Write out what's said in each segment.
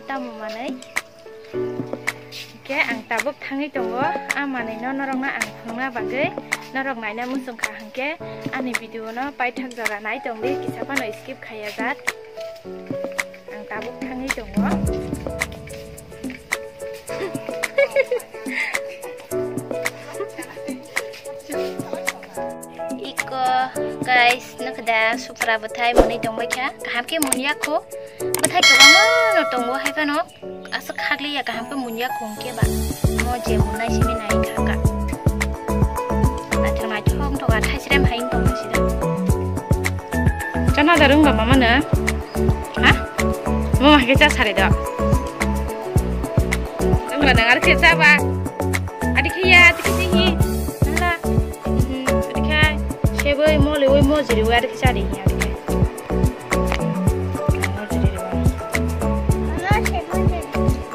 tamu manai. Ke ang tabuk thangi tongo amane no norongna ang phungna bagai norong naina musung kha hangke ani video no pai thak jara nai tongli kisapa no skip khaya jat ang tabuk thangi tongo. Iko guys nakda supra bathai moni tongbai kha kaham ke munia ko bathai kabama no tongo hai fa no asa khagli ya kaham ke munia ko ke ba mo je munai simi nai kha na thana thong to ga thai sirem haing tong sida chana darung ba mama na ha mo ma ke cha sare da nang na ngar ke cha ba adi khiya tikisi hi nala adi khai sheboi mo le oi mo jiri wa adi cha ri hi adi khai mo jiri ri ba ala sheboi de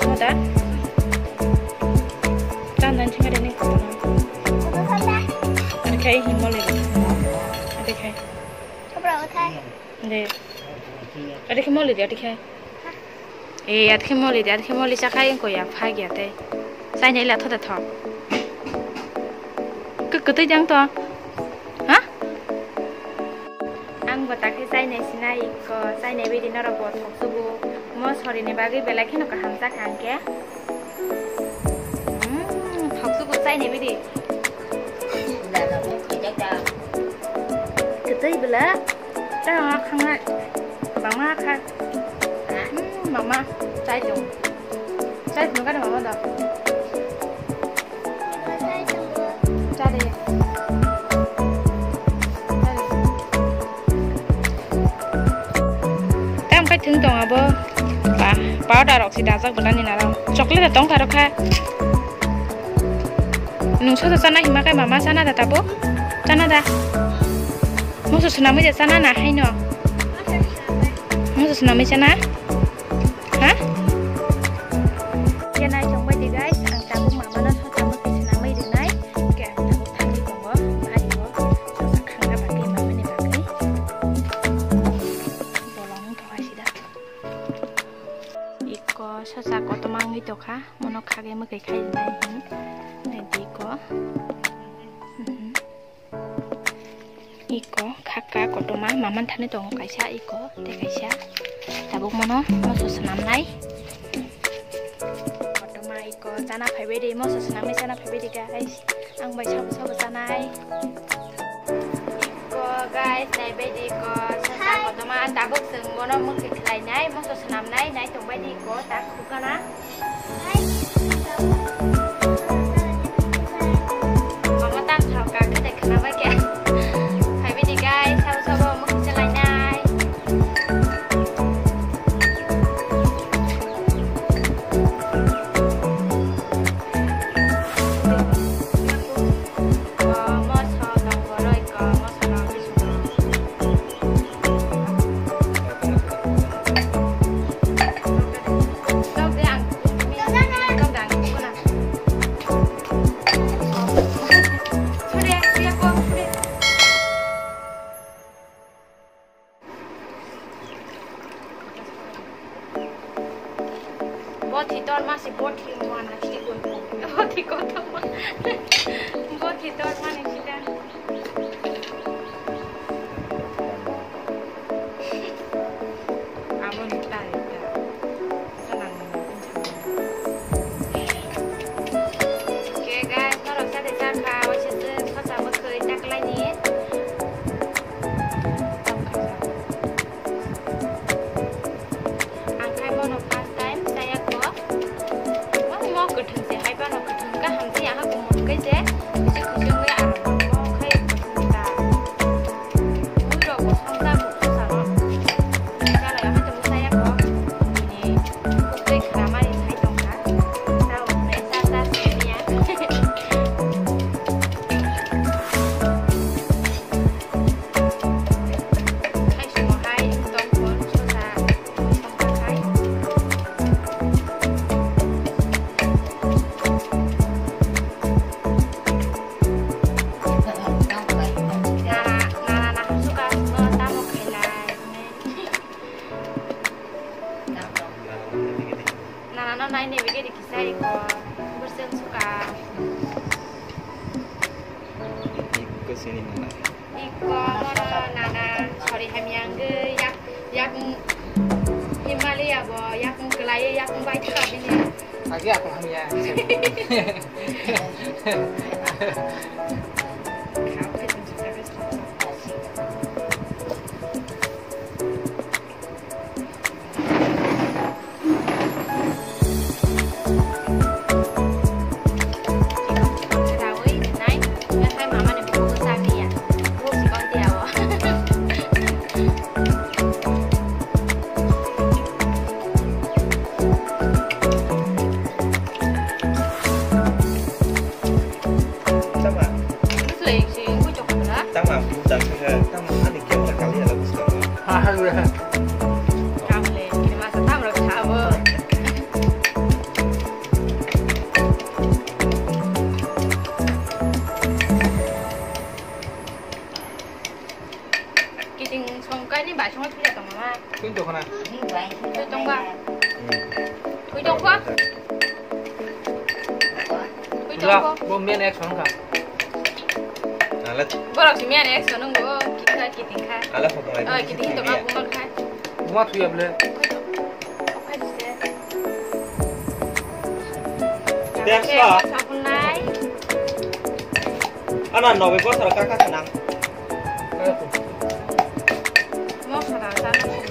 mo da tan dan chinga de ni ko na adi khai hi mo le adi khai chobra uthai de adi khai mo le adi khai adi khai mo le cha khai ko ya pha gya te sai nei la thoda tho cứ tới giang to hả ang bata ke sai nei sinai ko sai nei bedi nara bot thoksubu mo sori ne bagi bela kheno ka hamsa khang ke thoksubu sai nei bedi la la mo khajak da ketai bela ta khang na mama kha mama sai chung sai chung ka mama daถึงตรงอ่ะบ่ป้าดาดอกสีดาจักบ่ได้นี่นะเราช็อกโกแลตต้องค่ะค่ะนุ่งชุดsanaหิมะไก่มาม่า sana ดาตาบ่ sana ดามุสุสนาไม่จะ sana นะให้เนาะมุสุสนาไม่ sana ฮะยังไงจงไว้ดี guys อังตาบุกมานะเขาจะมาติสนาไม่ดีไหนแกตาบุกทางนี้ตรงบ่ให้บ่สักครั้งก็บักกี้มาไม่ได้บักกี้บ่ลองถอยสิดาก็ชาซาก็ตมังนี่ตัวค่ะมันเอาคาเกมเกยไข่ได้หินในดีก็อีกก็คากาก็ตมังมามันทันในตัวของไก่ชาอีกก็แต่ไก่ชาแต่บุกมันเนาะมันสุดสนามไหนก็ตมังอีกก็จานาไผ่เวดีมันสุดสนามไม่จานาไผ่เวดีกันไอ้อังใบชอบจานาอีกก็ไก่ในเวดีก็ตมาตาบุกถึงมันมันคือใครไหนมันสุดสนามไหนไหนตรงไปดีก็ตาคุกนะมันมาตั้งข่าวการก็ได้ขนาดว่าแกใครไปดีไกชาวบ้านมันคือจะไรนายBoti tor masih boti mana sih gue boti kotor boti tor mana sih dan abang tak senang oke guys kalau saya dekat kau cete kau sama kerja lain niถึงเสียให้บ้านเราถึงก็ทำที่อยากให้ผมหมดก็เจ๊จะคือเรื่องไม่อ่าน nó này này với cái gì sai có bớt xương suka Ikut sini mana? iko nana sorry hamiang ke yak Himalaya bo yak kelaya yak baik tak ini lagi aku hamil Tunjuk mana? Tunjuk apa? Tunjuk apa? Lah, bom mian ek songa. Alat. Borok si mian ek sonung go kita kitingka. Alat apa lagi? Oh, kiting itu mah bukan kan? Buat tu ya boleh. Apa sih? Biasa. Sabun naik. Anak nawe bos kakak senang. Mau serang sana.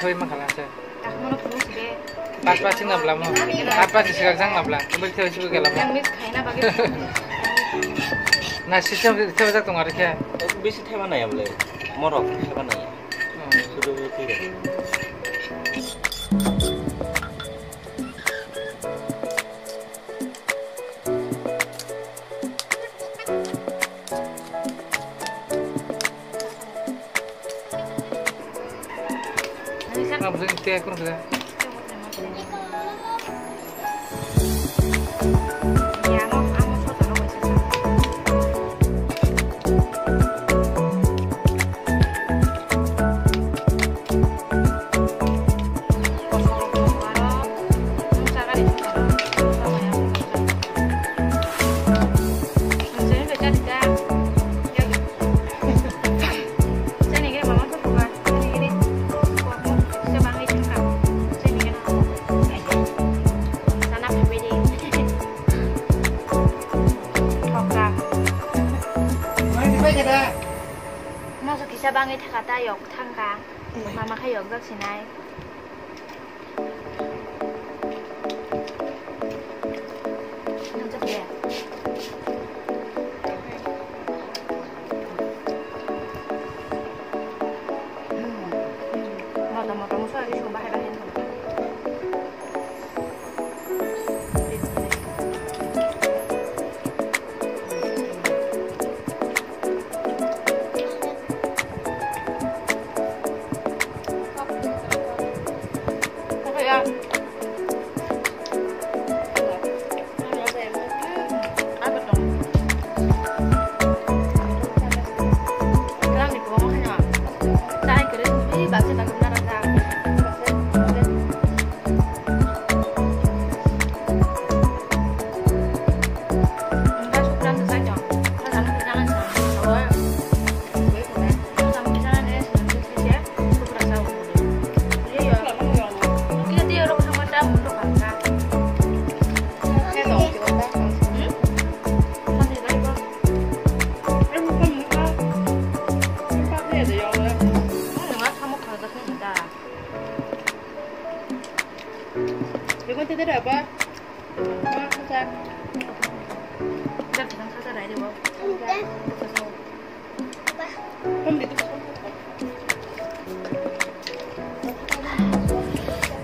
Thôi mà khả năng sao? Dah mana perlu sih? Pas sih nggak belum. Pas sih sekarang nggak belum. Kembali terus juga nggak Yang belum. mix kayaknya bagi. Nah sistem terus tak tunggu ada Bisi teh mana ya boleh? Morok teh mana ya? Sudah tidak. nggak bisa teh kurang sudah. Masuk kisah banget kata yok tangga, mama kayak yok sinai. Nanti dia. Mau musuh lagi coba hebat. Gak bisa kata dari bawah.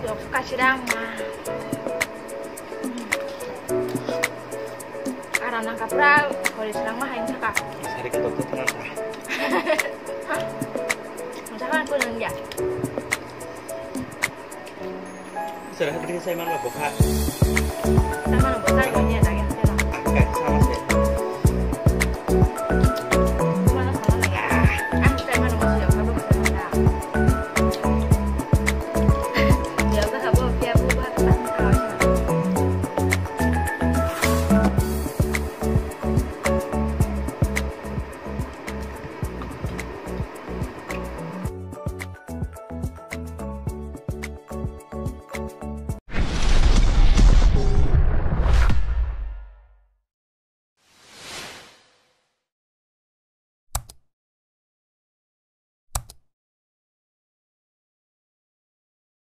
Yuk kasih dama. Karena nangkap perahu, kalau diserang mah hanya cakap. Sari ke dokter tenang sah. Misalkan aku nanya. Sudah beri saya mana buka? Sama bukan ini.